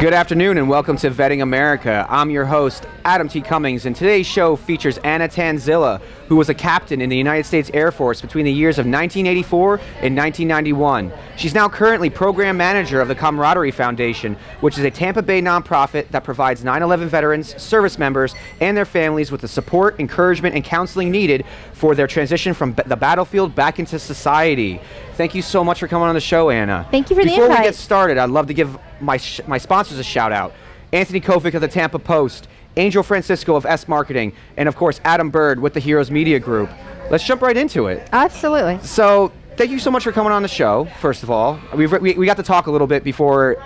Good afternoon and welcome to Vetting America. I'm your host, Adam T. Cummings, and today's show features Anna Tanzilla, who was a captain in the United States Air Force between the years of 1984 and 1991. She's now currently program manager of the Camraderie Foundation, which is a Tampa Bay nonprofit that provides 9/11 veterans, service members, and their families with the support, encouragement, and counseling needed for their transition from the battlefield back into society. Thank you so much for coming on the show, Anna. Thank you for the invite. Before we get started, I'd love to give my sponsors a shout out. Anthony Kovic of the Tampa Post, Angel Francisco of S Marketing, and of course Adam Bird with the Heroes Media Group. Let's jump right into it. Absolutely. So thank you so much for coming on the show, first of all. We got to talk a little bit before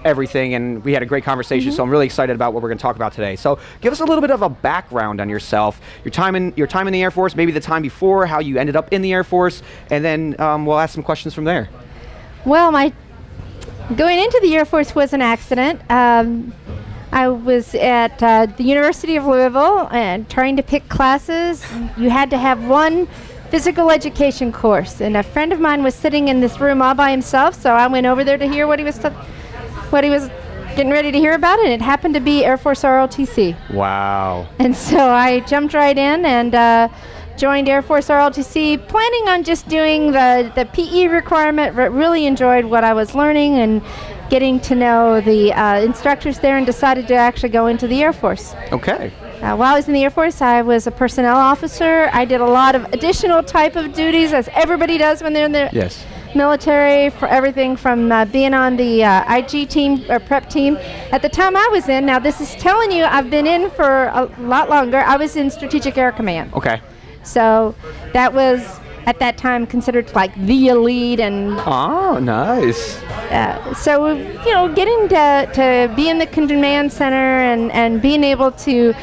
everything, and we had a great conversation, so I'm really excited about what we're going to talk about today. So give us a little bit of a background on yourself, your time in the Air Force, maybe the time before, how you ended up in the Air Force, and then we'll ask some questions from there. Well, going into the Air Force was an accident. I was at the University of Louisville and trying to pick classes. You had to have one physical education course, and a friend of mine was sitting in this room all by himself, so I went over there to hear what he was getting ready to hear about, and it happened to be Air Force ROTC. Wow. And so I jumped right in and joined Air Force ROTC, planning on just doing the PE requirement, but really enjoyed what I was learning and getting to know the instructors there, and decided to actually go into the Air Force. Okay. While I was in the Air Force, I was a personnel officer. I did a lot of additional type of duties, as everybody does when they're in the military, for everything from being on the IG team or prep team. At the time I was in, now this is telling you I've been in for a lot longer, I was in Strategic Air Command. Okay. So that was at that time considered like the elite, and oh, nice. So you know, getting to be in the command center and being able to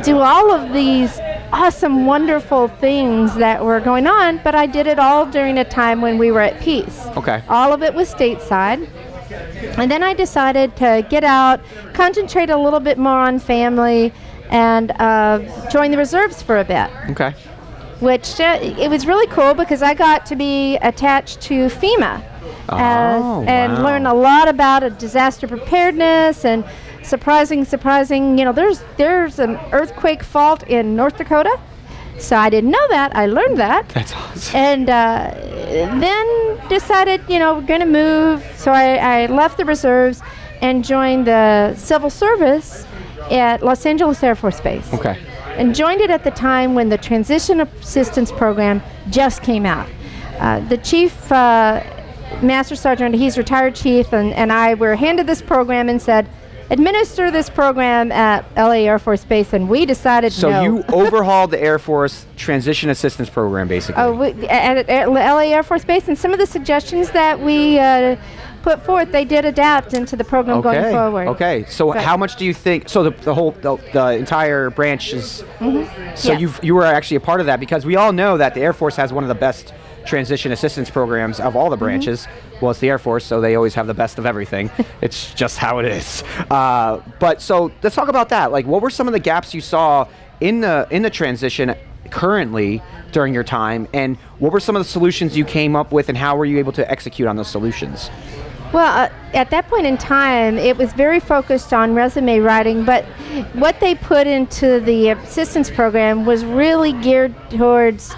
do all of these awesome, wonderful things that were going on, but I did it all during a time when we were at peace. Okay. All of it was stateside. And then I decided to get out, concentrate a little bit more on family, and join the reserves for a bit. Okay. Which it was really cool because I got to be attached to FEMA and learn a lot about disaster preparedness. And surprising, you know, there's an earthquake fault in North Dakota. So I didn't know that. I learned that. That's awesome. And then decided, you know, we're going to move. So I left the reserves and joined the civil service at Los Angeles Air Force Base. Okay. And joined it at the time when the Transition Assistance Program just came out. The chief master sergeant, he's retired chief, and I were handed this program and said, administer this program at LA Air Force Base, and we decided no. So you overhauled the Air Force Transition Assistance Program, basically. Oh, at LA Air Force Base, and some of the suggestions that we put forth, they did adapt into the program going forward. Okay, so how much do you think, so the entire branch is, so you were actually a part of that, because we all know that the Air Force has one of the best transition assistance programs of all the branches. Well, it's the Air Force, so they always have the best of everything. It's just how it is. But so let's talk about that. Like, what were some of the gaps you saw in the transition currently during your time, and what were some of the solutions you came up with, and how were you able to execute on those solutions? Well, at that point in time, it was very focused on resume writing, but what they put into the assistance program was really geared towards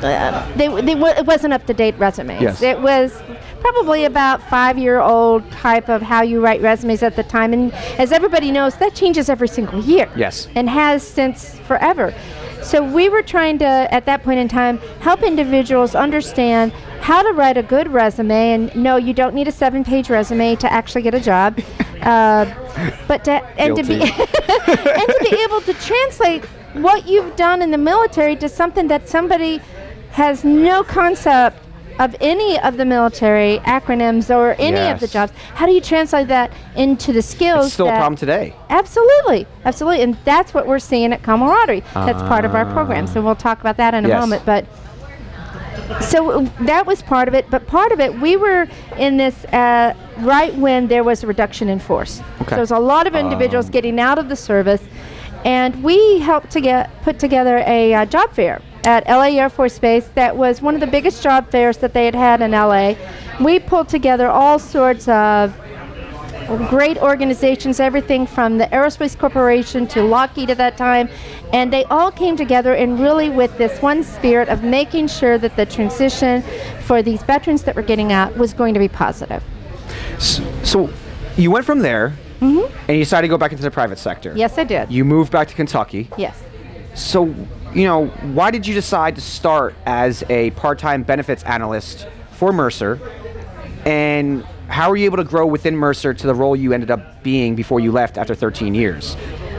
it wasn't up-to-date resumes. Yes. It was probably about 5-year-old type of how you write resumes at the time, and as everybody knows, that changes every single year. Yes. And has since forever. So we were trying to, at that point in time, help individuals understand how to write a good resume. And no, you don't need a 7-page resume to actually get a job, but to be able to translate what you've done in the military to something that somebody has no concept of any of the military acronyms or any of the jobs. How do you translate that into the skills? It's still a problem today. Absolutely, absolutely, and that's what we're seeing at Camaraderie. That's part of our program, so we'll talk about that in a moment. But so that was part of it, but part of it, we were in this right when there was a reduction in force. So there was a lot of individuals getting out of the service, and we helped to put together a job fair at LA Air Force Base that was one of the biggest job fairs that they had in LA. We pulled together all sorts of great organizations, everything from the Aerospace Corporation to Lockheed at that time, and they all came together and really with this one spirit of making sure that the transition for these veterans that were getting out was going to be positive. So you went from there, and you decided to go back into the private sector. Yes, I did. You moved back to Kentucky. Yes. So, you know, why did you decide to start as a part-time benefits analyst for Mercer, and how were you able to grow within Mercer to the role you ended up being before you left after 13 years?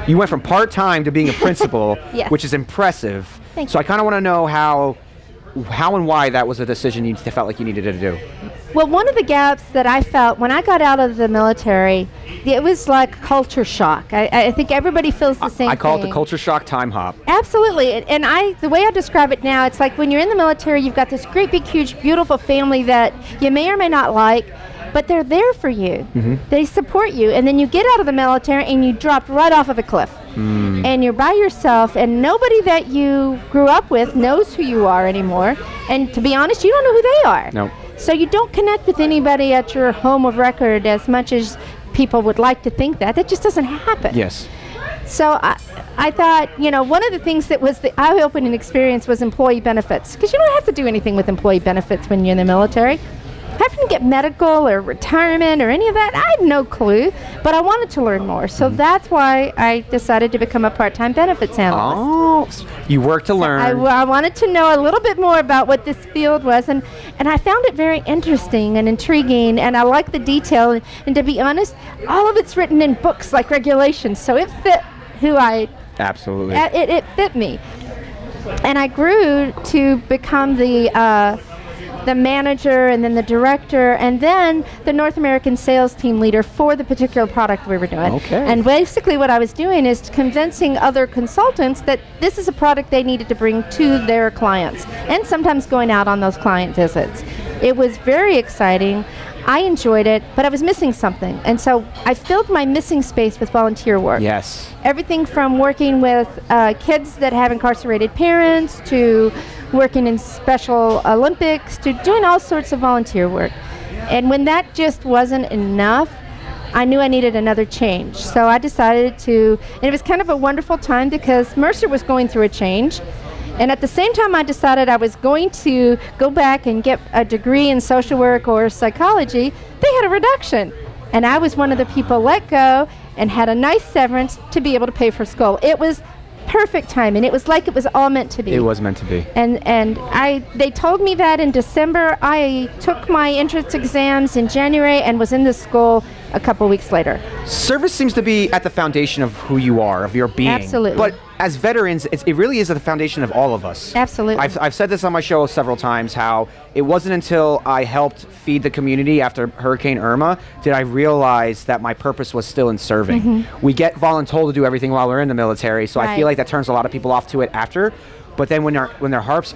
You went from part-time to being a principal, Yes. which is impressive. Thank so you. I kind of want to know how and why that was a decision you felt like you needed to do. Well, one of the gaps that I felt when I got out of the military, it was like culture shock. I think everybody feels the same thing. I call it the culture shock time hop. Absolutely, and the way I describe it now, it's like when you're in the military, you've got this great big huge beautiful family that you may or may not like, but they're there for you. They support you, and then you get out of the military and you drop right off of a cliff. And you're by yourself, and nobody that you grew up with knows who you are anymore, and to be honest, you don't know who they are. No. So you don't connect with anybody at your home of record as much as people would like to think that. That just doesn't happen. Yes. So I thought, you know, one of the things that was the eye-opening experience was employee benefits, because you don't have to do anything with employee benefits when you're in the military. I didn't get medical or retirement or any of that. I had no clue, but I wanted to learn more. So that's why I decided to become a part-time benefits analyst. Oh, you worked to learn. I wanted to know a little bit more about what this field was, and I found it very interesting and intriguing, and I like the detail, and to be honest, all of it's written in books like regulations, so it fit who I... Absolutely. It fit me. And I grew to become the manager, and then the director, and then the North American sales team leader for the particular product we were doing. Okay. And basically what I was doing is convincing other consultants that this is a product they needed to bring to their clients, and sometimes going out on those client visits. It was very exciting. I enjoyed it, but I was missing something. And so I filled my missing space with volunteer work. Yes. Everything from working with kids that have incarcerated parents, to working in Special Olympics, to doing all sorts of volunteer work. And when that just wasn't enough, I knew I needed another change. So I decided to, and it was kind of a wonderful time because Mercer was going through a change. And at the same time I decided I was going to go back and get a degree in social work or psychology, they had a reduction. And I was one of the people let go and had a nice severance to be able to pay for school. It was perfect timing. It was like it was all meant to be. It was meant to be. And they told me that in December. I took my entrance exams in January and was in the school a couple weeks later. Service seems to be at the foundation of who you are, of your being. Absolutely. But as veterans, it really is at the foundation of all of us. Absolutely. I've said this on my show several times, how it wasn't until I helped feed the community after Hurricane Irma did I realize that my purpose was still in serving. We get voluntold to do everything while we're in the military, so I feel like that turns a lot of people off to it after. But then when their hearts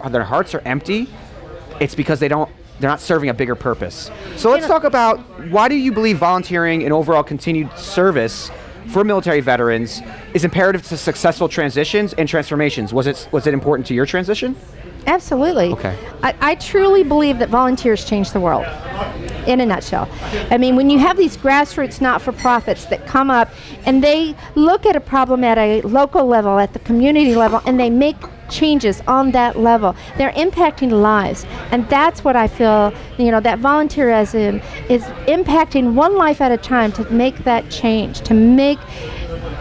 are empty, it's because they're not serving a bigger purpose. So let's talk about, why do you believe volunteering and overall continued service for military veterans is imperative to successful transitions and transformations? Was it important to your transition? Absolutely. Okay. I truly believe that volunteers change the world, in a nutshell. I mean, when you have these grassroots not-for-profits that come up and they look at a problem at a local level, at the community level, and they make changes on that level, they're impacting lives. And that's what I feel, you know, that volunteerism is impacting one life at a time to make that change, to make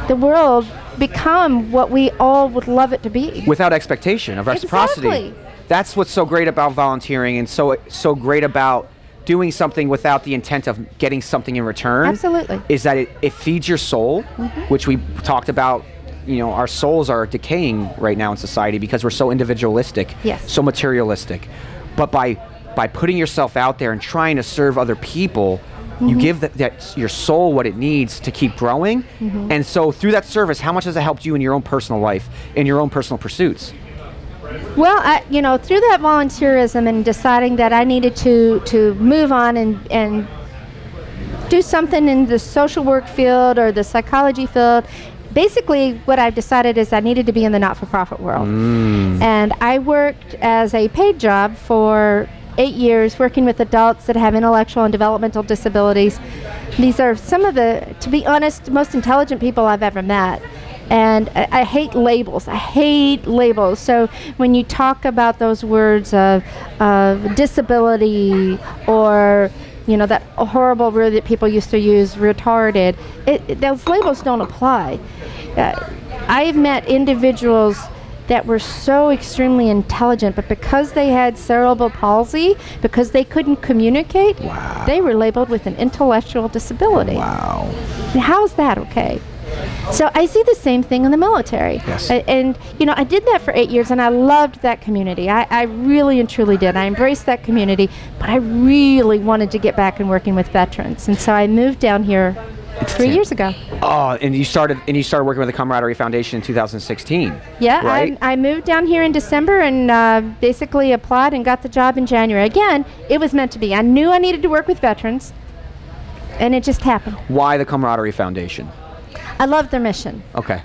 the world become what we all would love it to be. Without expectation of reciprocity. Exactly. That's what's so great about volunteering, and so great about doing something without the intent of getting something in return. Absolutely. Is that it feeds your soul, which we talked about. You know, our souls are decaying right now in society because we're so individualistic, so materialistic. But by putting yourself out there and trying to serve other people, you give that your soul what it needs to keep growing. And so through that service, how much has it helped you in your own personal life, in your own personal pursuits? Well, you know, through that volunteerism and deciding that I needed to move on and do something in the social work field or the psychology field, basically what I've decided is I needed to be in the not-for-profit world. And I worked as a paid job for 8 years working with adults that have intellectual and developmental disabilities. These are some of the, to be honest, most intelligent people I've ever met. And I hate labels. I hate labels. So when you talk about those words of disability, or that horrible word that people used to use, retarded, those labels don't apply. I've met individuals that were so extremely intelligent, but because they had cerebral palsy, because they couldn't communicate, wow, they were labeled with an intellectual disability. Wow. How is that okay? So I see the same thing in the military. Yes. And I did that for 8 years, and I loved that community. I really and truly did. I embraced that community, but I really wanted to get back and working with veterans. And so I moved down here 3 years ago. Oh, and you started working with the Camraderie Foundation in 2016. Yeah, right? I moved down here in December and basically applied and got the job in January. Again, it was meant to be. I knew I needed to work with veterans, and it just happened. Why the Camraderie Foundation? I love their mission. Okay.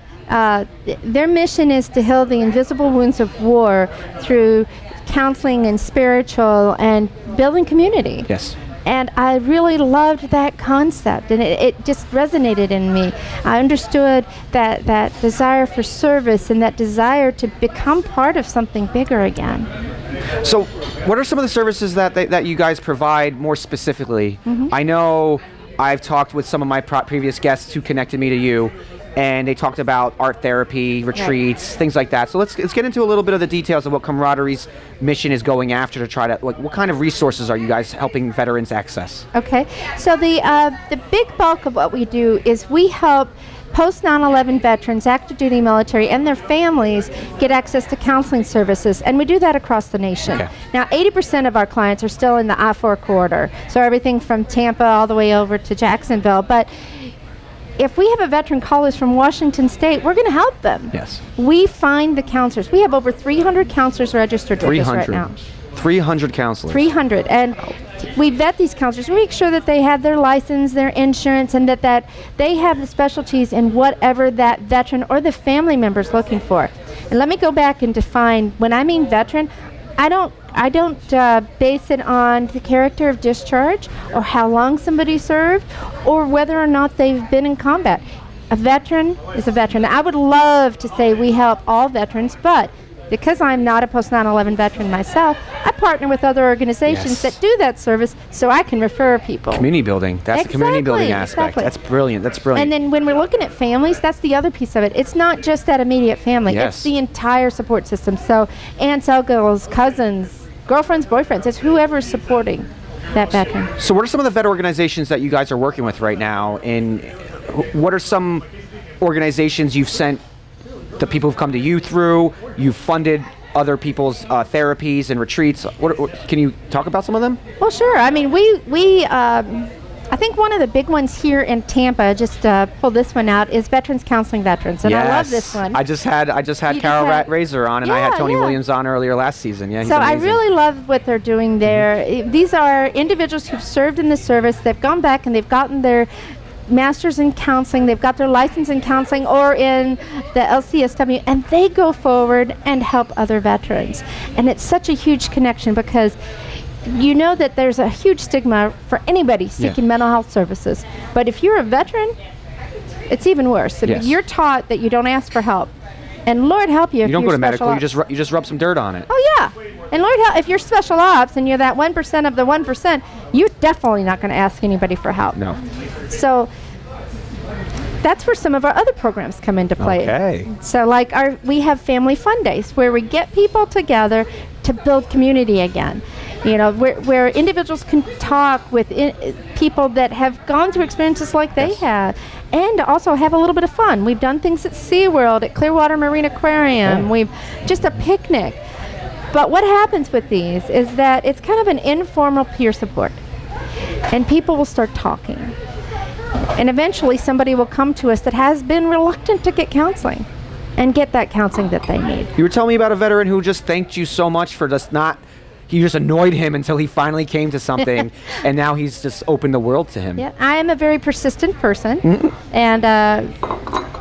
Their mission is to heal the invisible wounds of war through counseling and spiritual and building community. Yes. And I really loved that concept, and it just resonated in me. I understood that desire for service and that desire to become part of something bigger again. So what are some of the services that you guys provide more specifically? Mm-hmm. I know I've talked with some of my previous guests who connected me to you, and they talked about art therapy, retreats, things like that. So let's get into a little bit of the details of what Camraderie's mission is going after to try to, what kind of resources are you guys helping veterans access? Okay, so the big bulk of what we do is we help post 9/11 veterans, active duty military, and their families get access to counseling services, and we do that across the nation. Okay. Now, 80% of our clients are still in the I-4 corridor, so everything from Tampa all the way over to Jacksonville. But if we have a veteran call us from Washington State, we're going to help them. Yes. We find the counselors. We have over 300 counselors registered with us right now. 300 counselors. 300, and we vet these counselors. We make sure that they have their license, their insurance, and that they have the specialties in whatever that veteran or the family member is looking for. And let me go back and define, when I mean veteran, I don't base it on the character of discharge or how long somebody served or whether or not they've been in combat. A veteran is a veteran. I would love to say we help all veterans, but because I'm not a post 9/11 veteran myself, I partner with other organizations that do that service so I can refer people. Community building. That's the community building aspect. Exactly. That's brilliant. That's brilliant. And then when we're looking at families, that's the other piece of it. It's not just that immediate family. Yes. It's the entire support system. So aunts, uncles, cousins, girlfriends, boyfriends. It's whoever's supporting that veteran. So what are some of the vet organizations that you guys are working with right now? And what are some organizations you've sent the people who've come to you through? You've funded other people's therapies and retreats. Can you talk about some of them? Well, sure. I mean, I think one of the big ones here in Tampa, just pull this one out, is Veterans Counseling Veterans, and I love this one. I just had Carol Razor on, and I had Tony Williams on earlier last season. Yeah, he's amazing. I really love what they're doing there. These are individuals who've served in the service. They've gone back and they've gotten their master's in counseling, they've got their license in counseling or in the LCSW, and they go forward and help other veterans. And it's such a huge connection because you know that there's a huge stigma for anybody seeking mental health services. But if you're a veteran, it's even worse. Yes. You're taught that you don't ask for help. And Lord help you if you're don't go to medical, ops. you just rub some dirt on it. Oh yeah. And Lord help, if you're special ops and you're that 1% of the 1%, you're definitely not going to ask anybody for help. No. So that's where some of our other programs come into play. Okay. So like we have family fun days where we get people together to build community again. You know, where individuals can talk with people that have gone through experiences like they have, and also have a little bit of fun. We've done things at SeaWorld, at Clearwater Marine Aquarium. We've just a picnic. But what happens with these is that it's kind of an informal peer support, and people will start talking. And eventually somebody will come to us that has been reluctant to get counseling and get that counseling that they need. You were telling me about a veteran who just thanked you so much for just he just annoyed him until he finally came to something, and now he's just opened the world to him. Yeah, I am a very persistent person. And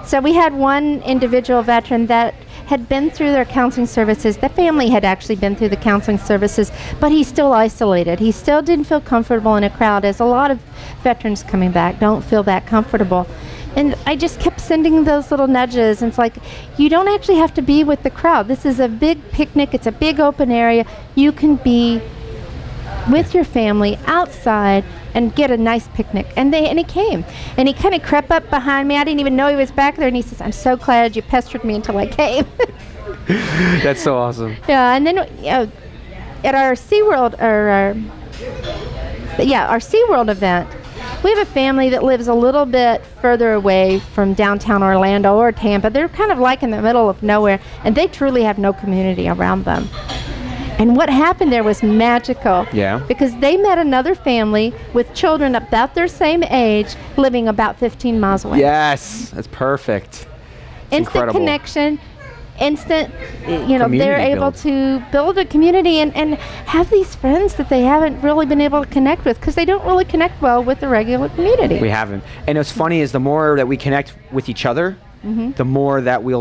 so we had one individual veteran that had been through their counseling services. The family had actually been through the counseling services, but he's still isolated. He still didn't feel comfortable in a crowd, as a lot of veterans coming back don't feel that comfortable. And I just kept sending those little nudges, and it's like, you don't actually have to be with the crowd. This is a big picnic. It's a big open area. You can be with your family outside and get a nice picnic. And he came, and he kind of crept up behind me. I didn't even know he was back there, and he says, "I'm so glad you pestered me until I came." That's so awesome. Yeah, and then at our SeaWorld, our SeaWorld event, we have a family that lives a little bit further away from downtown Orlando or Tampa. They're kind of like in the middle of nowhere, and they truly have no community around them. And what happened there was magical. Yeah. Because they met another family with children about their same age living about 15 miles away. Yes, that's perfect. It's instant incredible. connection, instant, Community they're able to build a community and have these friends that they haven't really been able to connect with, because they don't really connect well with the regular community. We haven't. And what's funny is the more that we connect with each other, the more that we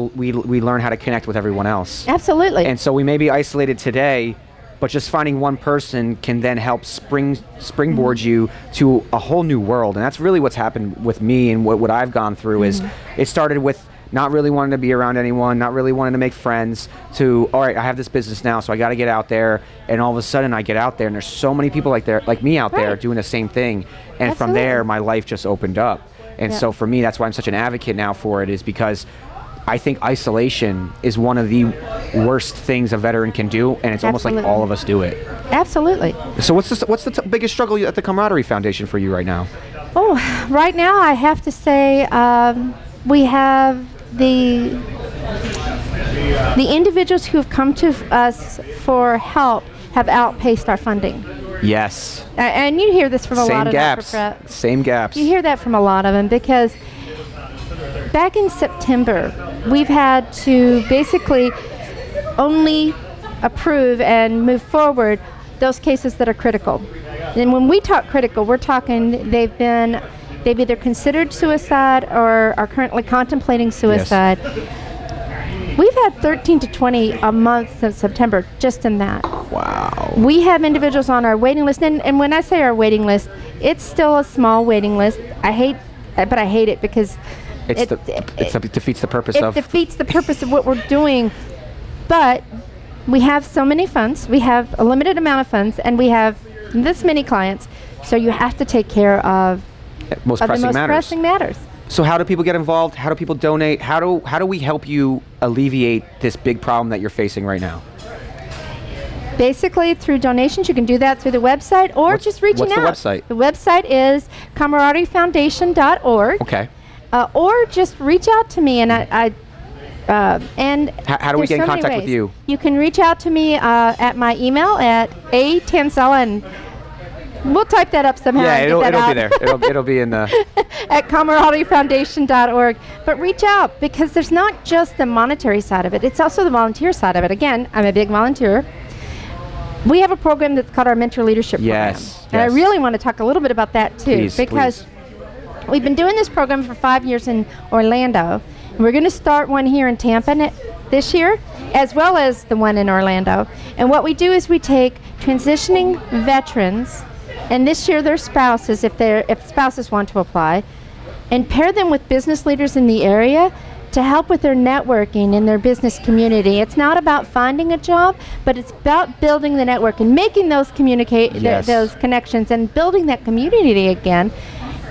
learn how to connect with everyone else. Absolutely. And so we may be isolated today, but just finding one person can then help springboard you to a whole new world. And that's really what's happened with me, and what I've gone through is it started with not really wanting to be around anyone, not really wanting to make friends, to, all right, I have this business now, so I got to get out there. And all of a sudden I get out there, and there's so many people like me out there doing the same thing. And from there, my life just opened up. And so for me, that's why I'm such an advocate now for it, is because I think isolation is one of the worst things a veteran can do, and it's almost like all of us do it. Absolutely. So what's the biggest struggle at the Camraderie Foundation for you right now? Oh, right now I have to say we have the individuals who have come to us for help have outpaced our funding. Yes. And you hear this from a lot of not-for-profit. Same gaps. You hear that from a lot of them, because back in September, we've had to basically only approve and move forward those cases that are critical. And when we talk critical, we're talking they've either considered suicide or are currently contemplating suicide. Yes. We've had 13 to 20 a month since September, just in that. Wow. We have individuals on our waiting list, and when I say our waiting list, it's still a small waiting list. I hate it because it defeats the purpose of... It defeats the purpose of what we're doing. But we have so many funds, we have a limited amount of funds, and we have this many clients, so you have to take care of the most pressing matters. So how do people get involved? How do people donate? How do we help you alleviate this big problem that you're facing right now? Basically through donations. You can do that through the website, or just reaching out. What's the website? The website is CamaraderieFoundation.org. Okay. Or just reach out to me, and how do we get in contact with you? You can reach out to me at my email at Tanzilla, and we'll type that up somehow. Yeah, it'll be there. It'll be in the... at CamaraderieFoundation.org. But reach out, because there's not just the monetary side of it. It's also the volunteer side of it. Again, I'm a big volunteer. We have a program that's called our Mentor Leadership Program. And I really want to talk a little bit about that too, because we've been doing this program for 5 years in Orlando. And we're going to start one here in Tampa this year, as well as the one in Orlando. And what we do is we take transitioning veterans, and this year their spouses, if spouses want to apply, and pair them with business leaders in the area to help with their networking in their business community. It's not about finding a job, but it's about building the network and making those those connections and building that community again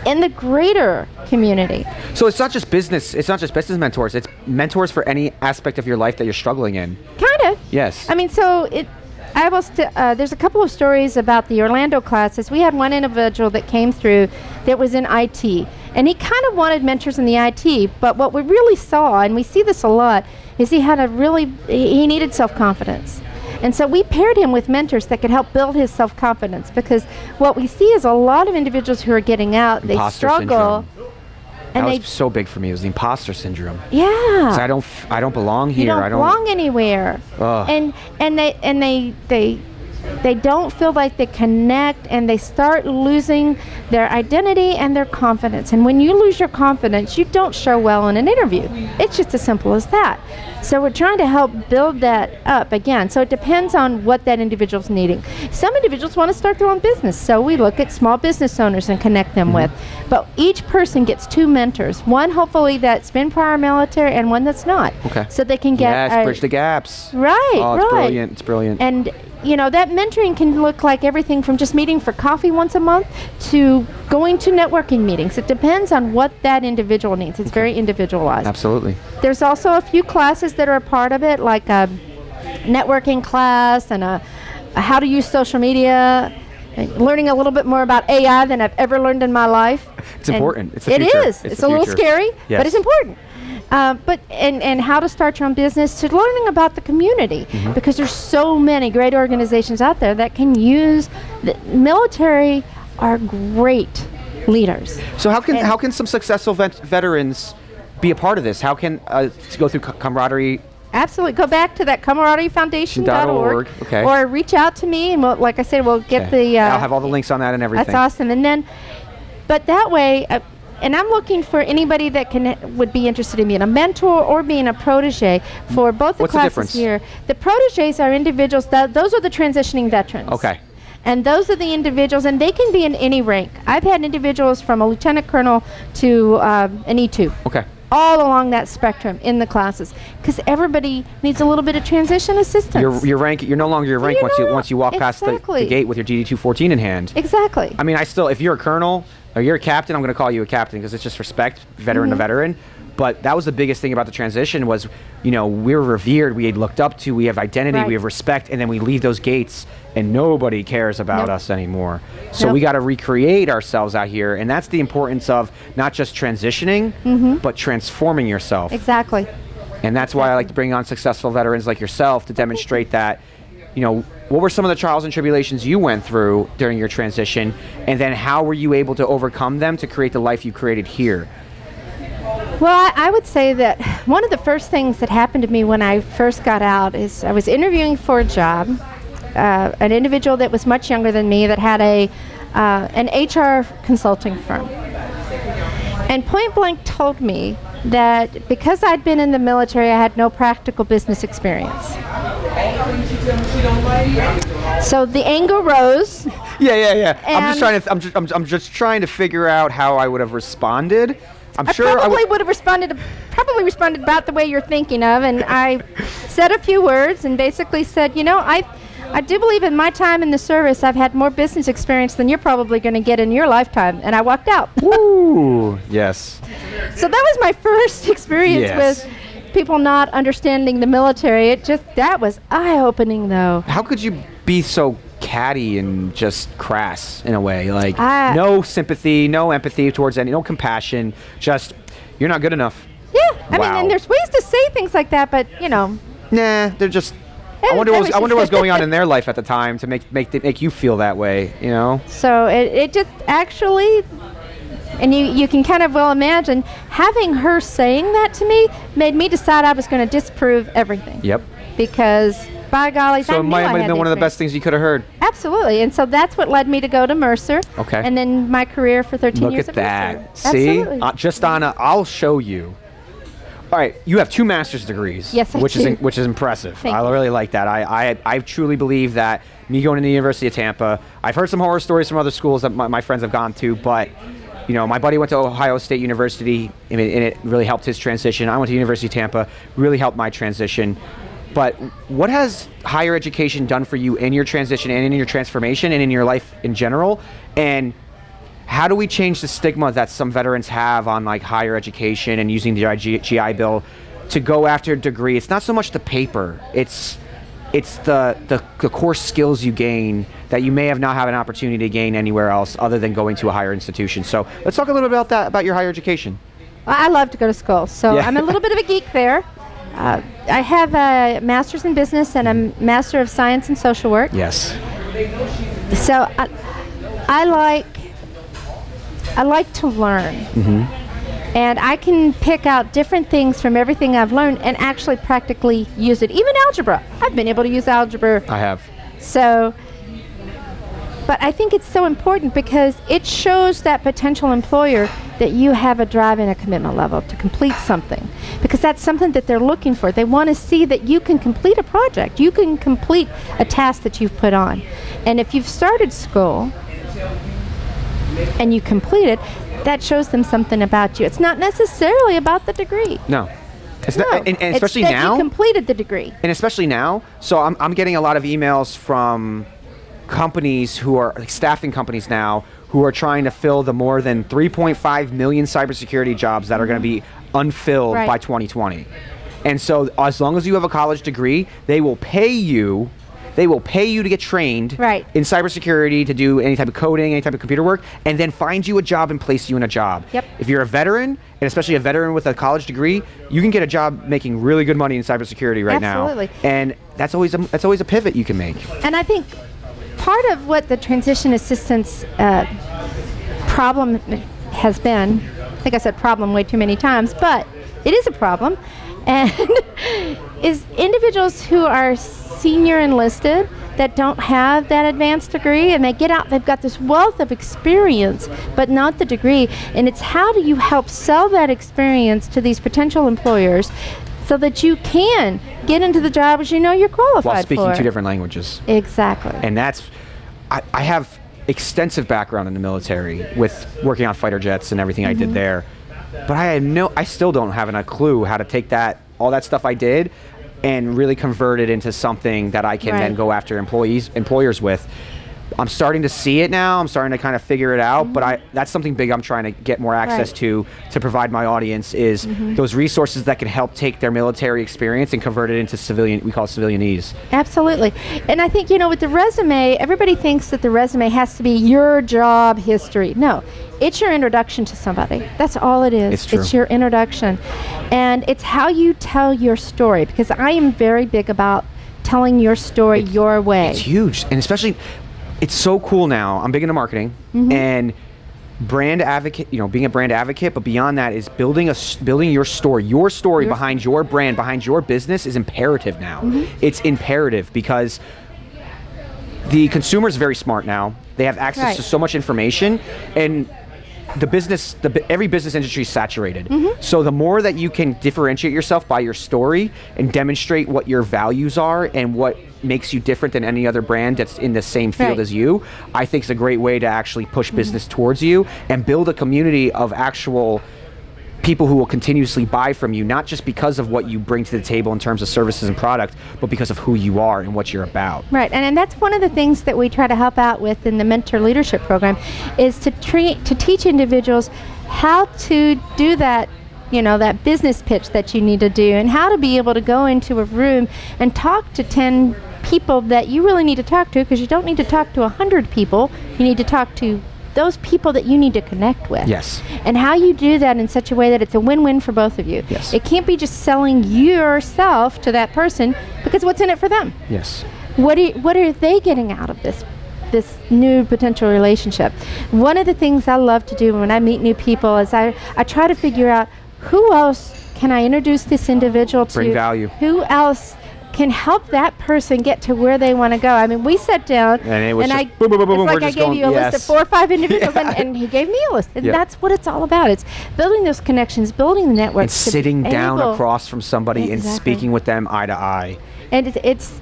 in the greater community. So it's not just business mentors, it's mentors for any aspect of your life that you're struggling in. Kind of. Yes. I mean, so there's a couple of stories about the Orlando classes. We had one individual that came through that was in IT, and he kind of wanted mentors in the IT, but what we really saw, and we see this a lot, is he needed self-confidence. And so we paired him with mentors that could help build his self-confidence, because what we see is a lot of individuals who are getting out, they struggle. And that was so big for me. It was the imposter syndrome. Yeah. So I don't belong here. You don't belong anywhere. Ugh. And they they don't feel like they connect, and they start losing their identity and their confidence. And when you lose your confidence, you don't show well in an interview. It's just as simple as that. So we're trying to help build that up again. So it depends on what that individual's needing. Some individuals want to start their own business, so we look at small business owners and connect them with. But each person gets 2 mentors. One hopefully that's been prior military, and one that's not. Okay. So they can get bridge the gaps. Right. Oh, it's brilliant. It's brilliant. And you know, that mentoring can look like everything from just meeting for coffee once a month to going to networking meetings. It depends on what that individual needs. It's very individualized. Absolutely. There's also a few classes that are a part of it, like a networking class and a how to use social media, learning a little bit more about AI than I've ever learned in my life. It's important. It's the future. It is. It's a little scary, yes. but it's important. But how to start your own business, to learning about the community, because there's so many great organizations out there that can use the military. Are great leaders. So how can some successful veterans be a part of this? How can go through Camraderie? Absolutely. Go back to that camaraderie foundation.org, okay. Or reach out to me, and we'll, like I said, we'll get the. I'll have all the links on that and everything. That's awesome. And then, but that way. And I'm looking for anybody that would be interested in being a mentor or being a protege for both the What's classes the difference? here. The proteges are individuals, those are the transitioning veterans. Okay. And those are the individuals, and they can be in any rank. I've had individuals from a lieutenant colonel to an E2. Okay. All along that spectrum in the classes, because everybody needs a little bit of transition assistance. Your rank, you're no longer your rank once you walk past the gate with your DD-214 in hand. Exactly. I mean, if you're a colonel or you're a captain, I'm going to call you a captain because it's just respect, veteran to veteran. But that was the biggest thing about the transition was, you know, we're revered, we looked up to, we have identity, we have respect, and then we leave those gates and nobody cares about us anymore. So we got to recreate ourselves out here, and that's the importance of not just transitioning, but transforming yourself. Exactly. And that's why I like to bring on successful veterans like yourself to demonstrate that, you know, what were some of the trials and tribulations you went through during your transition, and then how were you able to overcome them to create the life you created here? Well, I would say that one of the first things that happened to me when I first got out is I was interviewing for a job, an individual that was much younger than me that had an HR consulting firm. And point blank told me that because I'd been in the military, I had no practical business experience. So the anger rose. Yeah. I'm just trying to figure out how I would have responded. I'm sure I would have responded about the way you're thinking of, and I said a few words and basically said, you know, I do believe in my time in the service I've had more business experience than you're probably going to get in your lifetime, and I walked out. Ooh, yes. So that was my first experience with people not understanding the military. That was eye-opening, though. How could you be so catty and just crass in a way? Like, no sympathy, no empathy towards any, no compassion, just, you're not good enough. Yeah, I mean, and there's ways to say things like that, but, you know. Nah, they're just, I wonder what was going on in their life at the time to make you feel that way, you know? So it just actually, and you can kind of well imagine, having her saying that to me made me decide I was going to disprove everything. Yep. Because, by golly, so it might have been one of the best things you could have heard. Absolutely, and so that's what led me to go to Mercer. Okay. And then my career for 13 years at that. Mercer. See, Absolutely. I'll show you. All right, you have 2 master's degrees. Yes, I do. Which is impressive. Thank I really like that. I truly believe that me going to the University of Tampa, I've heard some horror stories from other schools that my friends have gone to, but you know, my buddy went to Ohio State University, and it really helped his transition. I went to University of Tampa, really helped my transition. But what has higher education done for you in your transition and in your transformation and in your life in general? And how do we change the stigma that some veterans have on like higher education and using the GI Bill to go after a degree? It's not so much the paper, it's the core skills you gain that you may have not had an opportunity to gain anywhere else other than going to a higher institution. So let's talk a little bit about that, about your higher education. Well, I love to go to school, so I'm a little bit of a geek there. I have a master's in business and a master of science in social work. Yes. So I like to learn. And I can pick out different things from everything I've learned and actually practically use it. Even algebra. I've been able to use algebra. I have. So, But I think it's so important because it shows that potential employer that you have a drive and a commitment level to complete something, because that's something that they're looking for. They want to see that you can complete a project, you can complete a task that you've put on. And if you've started school and you complete it, that shows them something about you. It's not necessarily about the degree. No. It's no, not, and especially it's that now. You completed the degree. And especially now. So I'm getting a lot of emails from companies who are, like staffing companies now, who are trying to fill the more than 3.5 million cybersecurity jobs that are going to be unfilled by 2020. And so as long as you have a college degree, they will pay you. They will pay you to get trained in cybersecurity, to do any type of coding, any type of computer work, and then find you a job and place you in a job. Yep. If you're a veteran, and especially a veteran with a college degree, you can get a job making really good money in cybersecurity right now. Absolutely. And that's always a pivot you can make. And I think part of what the transition assistance problem has been, I think I said problem way too many times, but it is a problem, and is individuals who are senior enlisted that don't have that advanced degree, and they get out, they've got this wealth of experience, but not the degree. And it's how do you help sell that experience to these potential employers so that you can get into the jobs you know you're qualified for. While speaking two different languages. Exactly. And that's, I have extensive background in the military with working on fighter jets and everything I did there. But I still don't have a clue how to take all that stuff I did and really convert it into something that I can then go after employers with. I'm starting to see it now. I'm starting to kind of figure it out, but that's something big I'm trying to get more access to provide my audience is those resources that can help take their military experience and convert it into civilian, we call it civilianese. Absolutely. And I think, with the resume, everybody thinks that the resume has to be your job history. No, it's your introduction to somebody. That's all it is. It's true. It's your introduction. And it's how you tell your story, because I am very big about telling your story your way. It's huge. And especially, it's so cool now. I'm big into marketing and brand advocate, being a brand advocate, but beyond that is building your story behind your brand, behind your business is imperative now. It's imperative because the consumer is very smart now. They have access to so much information, and every business industry is saturated. So the more that you can differentiate yourself by your story and demonstrate what your values are and what makes you different than any other brand that's in the same field as you, I think is a great way to actually push business towards you and build a community of actual people who will continuously buy from you, not just because of what you bring to the table in terms of services and product, but because of who you are and what you're about. Right, and that's one of the things that we try to help out with in the Mentor Leadership Program is to teach individuals how to do that, that business pitch that you need to do, and how to be able to go into a room and talk to 10 people that you really need to talk to, because you don't need to talk to 100 people. You need to talk to those people that you need to connect with. Yes. And how you do that in such a way that it's a win-win for both of you. Yes. It can't be just selling yourself to that person, because what's in it for them? Yes. What are they getting out of this new potential relationship? One of the things I love to do when I meet new people is I try to figure out who else can I introduce this individual to. Bring value. Who else can help that person get to where they want to go. I mean, we sat down and it was it's boom, boom, boom, like I gave you a list of 4 or 5 individuals, and he gave me a list. And that's what it's all about. It's building those connections, building the network. And sitting down across from somebody and speaking with them eye to eye. And it's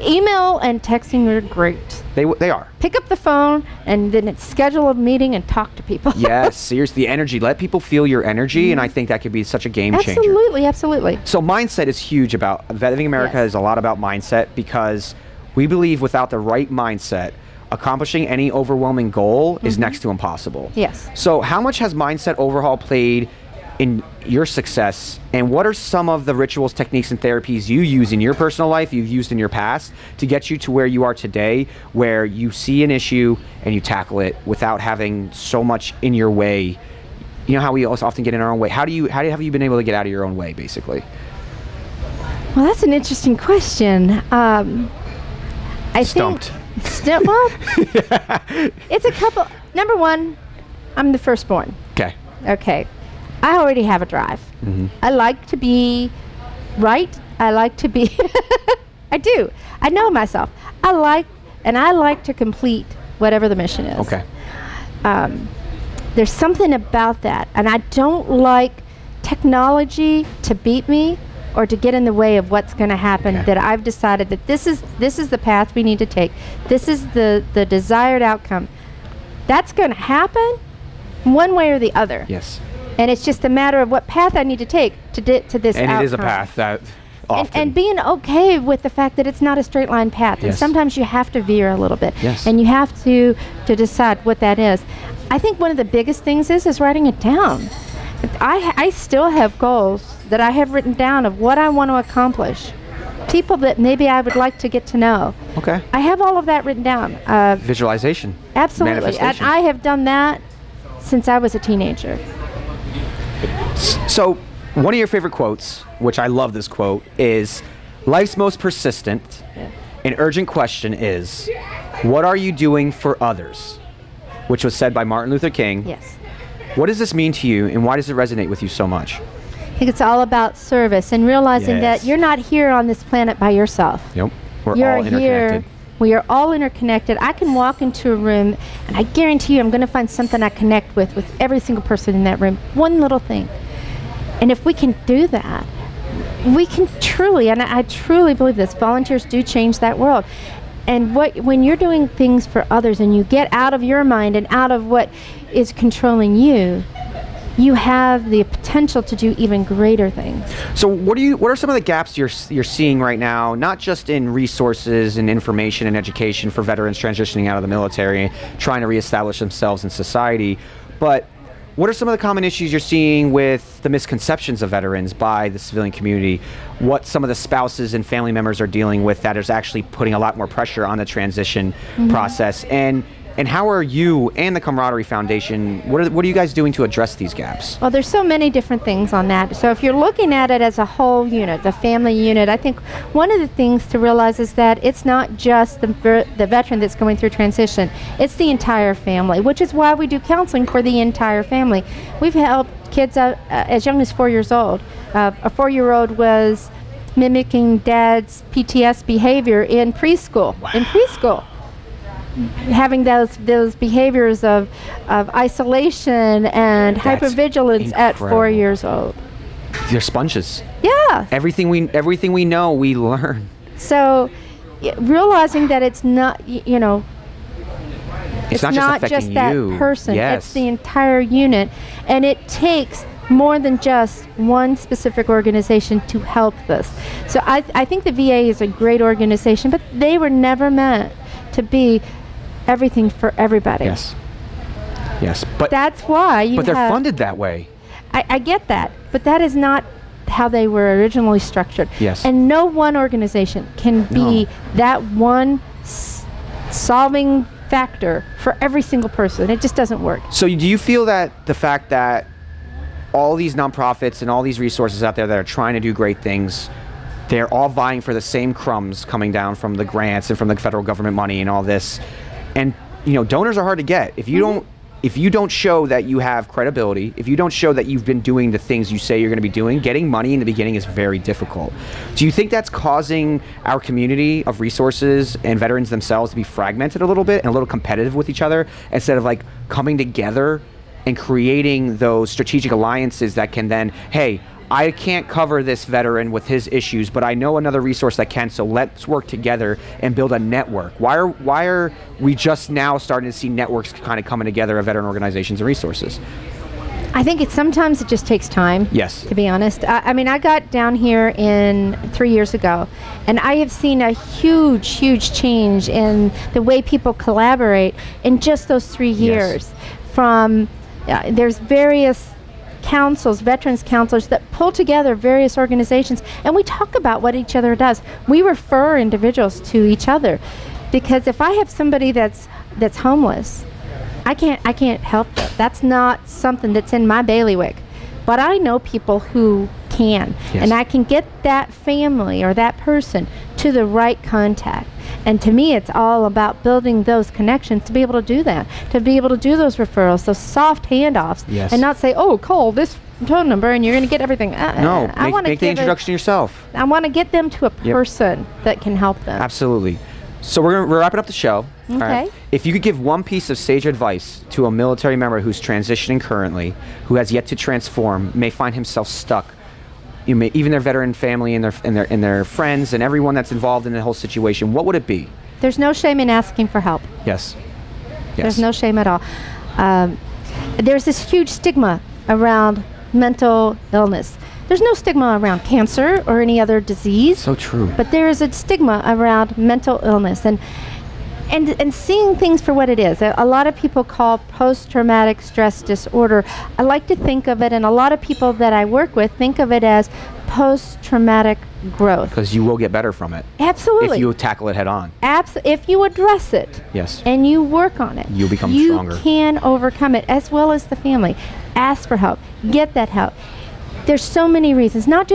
email and texting are great. They are. Pick up the phone and then schedule a meeting and talk to people. Yes, seriously, the energy. Let people feel your energy, and I think that could be such a game changer. Absolutely, absolutely. So mindset is huge about, Vetting America is a lot about mindset, because we believe without the right mindset, accomplishing any overwhelming goal is next to impossible. Yes. So how much has mindset overhaul played in your success, and what are some of the rituals, techniques, and therapies you use in your personal life, you've used in your past, to get you to where you are today, where you see an issue and you tackle it without having so much in your way? You know how we also often get in our own way. How have you been able to get out of your own way, basically? Well, that's an interesting question. Stumped. Well, it's a couple. Number one, I'm the firstborn. Okay. I already have a drive. I like to be right. I like to be I do. I know myself. I like to complete whatever the mission is. Okay. There's something about that, and I don't like technology to beat me or to get in the way of what's going to happen. That I've decided that this is the path we need to take. This is the desired outcome. That's going to happen one way or the other. Yes. And it's just a matter of what path I need to take to this outcome. And it is a path that often. And being okay with the fact that it's not a straight line path. And sometimes you have to veer a little bit. Yes. And you have to decide what that is. I think one of the biggest things is writing it down. I still have goals that I have written down of what I want to accomplish. People that maybe I would like to get to know. Okay. I have all of that written down. Visualization. Absolutely. And I have done that since I was a teenager. So, one of your favorite quotes, which I love this quote, is, life's most persistent and urgent question is, what are you doing for others? Which was said by Martin Luther King. Yes. What does this mean to you, and why does it resonate with you so much? I think it's all about service and realizing that you're not here on this planet by yourself. Yep. We're all interconnected. We are all interconnected. I can walk into a room, and I guarantee you I'm going to find something I connect with every single person in that room. One little thing. And if we can do that, we can truly, and I truly believe this, volunteers do change that world. And when you're doing things for others and you get out of your mind and out of what is controlling you, you have the potential to do even greater things. So what are some of the gaps you're seeing right now, not just in resources and information and education for veterans transitioning out of the military, trying to reestablish themselves in society, but what are some of the common issues you're seeing with the misconceptions of veterans by the civilian community? What some of the spouses and family members are dealing with that is actually putting a lot more pressure on the transition process? And how are you and the Camraderie Foundation, what are you guys doing to address these gaps? Well, there's so many different things on that. So if you're looking at it as a whole unit, the family unit, I think one of the things to realize is that it's not just the veteran that's going through transition. It's the entire family, which is why we do counseling for the entire family. We've helped kids as young as 4 years old. A 4-year-old was mimicking dad's PTS behavior in preschool. Wow. In preschool. Having those behaviors of isolation and hypervigilance at 4 years old. They're sponges. Yeah. Everything we know, we learn. So, realizing that it's not, it's not just that person. Yes. It's the entire unit, and it takes more than just one specific organization to help this. So I think the VA is a great organization, but they were never meant to be everything for everybody. Yes. Yes. But that's why But they're funded that way. I get that, but that is not how they were originally structured. Yes. And no one organization can be that one solving factor for every single person. It just doesn't work. So do you feel that the fact that all these nonprofits and all these resources out there that are trying to do great things, they're all vying for the same crumbs coming down from the grants and from the federal government money and all this, and donors are hard to get. If you don't show that you have credibility, if you don't show that you've been doing the things you say you're going to be doing, getting money in the beginning is very difficult. Do you think that's causing our community of resources and veterans themselves to be fragmented a little bit and a little competitive with each other instead of like coming together and creating those strategic alliances that can then, hey, I can't cover this veteran with his issues, but I know another resource that can, so let's work together and build a network. Why are we just now starting to see networks kind of coming together of veteran organizations and resources? I think sometimes it just takes time. Yes. To be honest. I mean, I got down here 3 years ago, and I have seen a huge, huge change in the way people collaborate in just those 3 years. From, there's various councils, veterans counselors that pull together various organizations, and we talk about what each other does. We refer individuals to each other, because if I have somebody that's homeless, I can't help them. That's not something that's in my bailiwick. But I know people who can, and I can get that family or that person to the right contact. And to me, it's all about building those connections to be able to do that, to be able to do those referrals, those soft handoffs, and not say, oh, call this phone number and you're going to get everything. No, make the introduction yourself. I want to get them to a person that can help them. Absolutely. So we're wrapping up the show. All right? If you could give one piece of sage advice to a military member who's transitioning currently, who has yet to transform, may find himself stuck, even their veteran family and their friends and everyone that's involved in the whole situation, what would it be? There's no shame in asking for help. Yes. There's no shame at all. There's this huge stigma around mental illness. There's no stigma around cancer or any other disease. So true. But there is a stigma around mental illness and seeing things for what it is. A lot of people call post-traumatic stress disorder. I like to think of it, and a lot of people that I work with think of it as post-traumatic growth. Because you will get better from it. Absolutely. If you tackle it head on. If you address it. Yes. And you work on it. You'll become stronger. You can overcome it, as well as the family. Ask for help. Get that help. There's so many reasons, not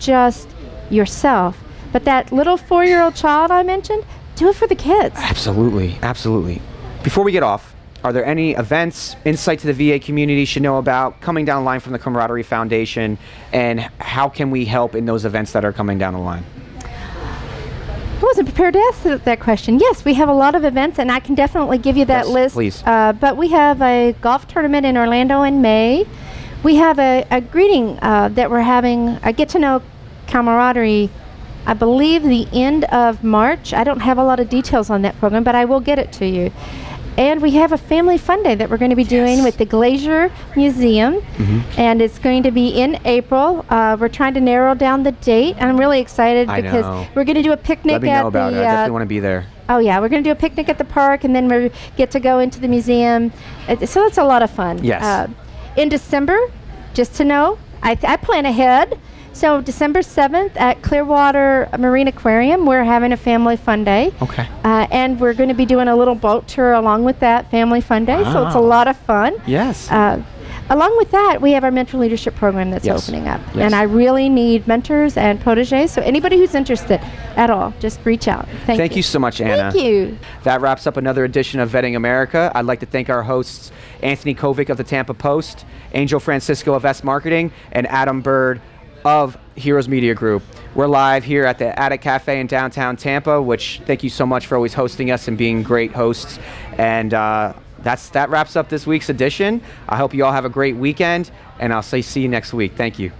just yourself, but that little 4-year-old child I mentioned, do it for the kids. Absolutely, absolutely. Before we get off, are there any events, insight to the VA community should know about coming down the line from the Camraderie Foundation, and how can we help in those events that are coming down the line? I wasn't prepared to answer that question. Yes, we have a lot of events, and I can definitely give you that list. Please. But we have a golf tournament in Orlando in May. We have a greeting that we're having, a get-to-know camaraderie, I believe the end of March. I don't have a lot of details on that program, but I will get it to you. And we have a family fun day that we're going to be doing with the Glacier Museum, and it's going to be in April. We're trying to narrow down the date. I'm really excited because we're going to do a picnic Let me know about it. I definitely want to be there. Oh yeah, we're going to do a picnic at the park, and then we get to go into the museum. So it's a lot of fun. Yes. In December, just to know, I plan ahead. So December 7th at Clearwater Marine Aquarium, we're having a family fun day. Okay. And we're going to be doing a little boat tour along with that family fun day. So it's a lot of fun. Yes. Along with that, we have our mentor leadership program that's opening up. Yes. And I really need mentors and proteges. So anybody who's interested at all, just reach out. Thank you so much, Anna. Thank you. That wraps up another edition of Vetting America. I'd like to thank our hosts, Anthony Kovic of the Tampa Post, Angel Francisco of S Marketing, and Adam Bird of Heroes Media Group. We're live here at the Attic Cafe in downtown Tampa, which thank you so much for always hosting us and being great hosts. And that wraps up this week's edition. I hope you all have a great weekend, and I'll see you next week. Thank you.